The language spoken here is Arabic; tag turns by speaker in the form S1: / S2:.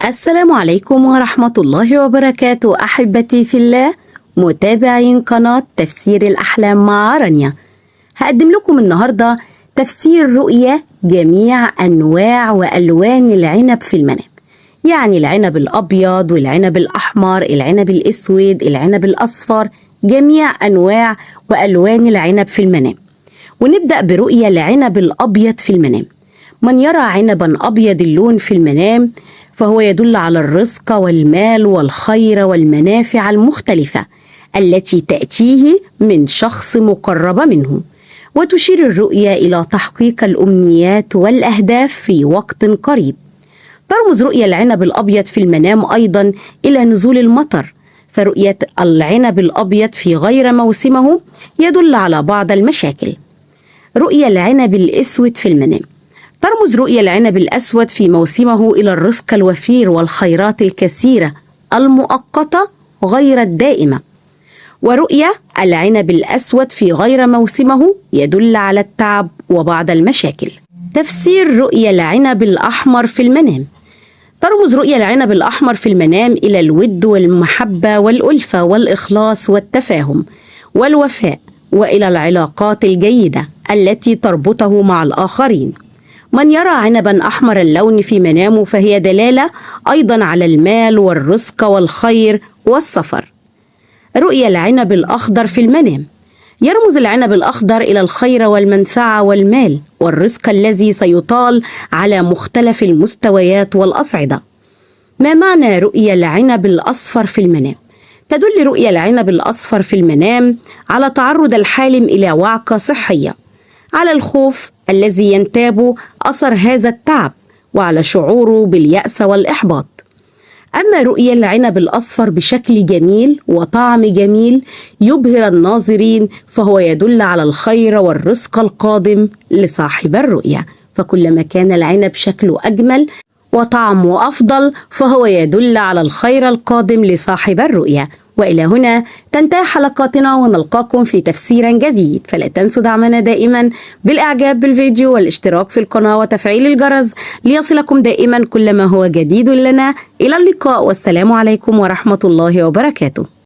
S1: السلام عليكم ورحمة الله وبركاته أحبتي في الله متابعين قناة تفسير الأحلام مع رانيا. هقدم لكم النهاردة تفسير رؤية جميع أنواع وألوان العنب في المنام، يعني العنب الأبيض والعنب الأحمر، العنب الأسود، العنب الأصفر، جميع أنواع وألوان العنب في المنام. ونبدأ برؤية العنب الأبيض في المنام. من يرى عنبا أبيض اللون في المنام فهو يدل على الرزق والمال والخير والمنافع المختلفة التي تأتيه من شخص مقرب منه، وتشير الرؤية إلى تحقيق الأمنيات والأهداف في وقت قريب. ترمز رؤية العنب الأبيض في المنام أيضا إلى نزول المطر، فرؤية العنب الأبيض في غير موسمه يدل على بعض المشاكل. رؤية العنب الأسود في المنام. ترمز رؤية العنب الأسود في موسمه إلى الرزق الوفير والخيرات الكثيرة المؤقتة غير الدائمة. ورؤية العنب الأسود في غير موسمه يدل على التعب وبعض المشاكل. تفسير رؤية العنب الأحمر في المنام. ترمز رؤية العنب الأحمر في المنام إلى الود والمحبة والألفة والإخلاص والتفاهم والوفاء، وإلى العلاقات الجيدة التي تربطه مع الآخرين. من يرى عنبا أحمر اللون في منامه فهي دلالة أيضا على المال والرزق والخير والسفر. رؤية العنب الأخضر في المنام. يرمز العنب الأخضر إلى الخير والمنفعة والمال والرزق الذي سيطال على مختلف المستويات والأصعدة. ما معنى رؤية العنب الأصفر في المنام؟ تدل رؤية العنب الأصفر في المنام على تعرض الحالم إلى وعكة صحية، على الخوف الذي ينتاب أثر هذا التعب، وعلى شعوره باليأس والإحباط. أما رؤية العنب الأصفر بشكل جميل وطعم جميل يبهر الناظرين فهو يدل على الخير والرزق القادم لصاحب الرؤية، فكلما كان العنب شكله أجمل وطعمه أفضل فهو يدل على الخير القادم لصاحب الرؤية. وإلى هنا تنتهي حلقاتنا، ونلقاكم في تفسير جديد. فلا تنسوا دعمنا دائما بالإعجاب بالفيديو والاشتراك في القناة وتفعيل الجرس ليصلكم دائما كل ما هو جديد لنا. إلى اللقاء، والسلام عليكم ورحمة الله وبركاته.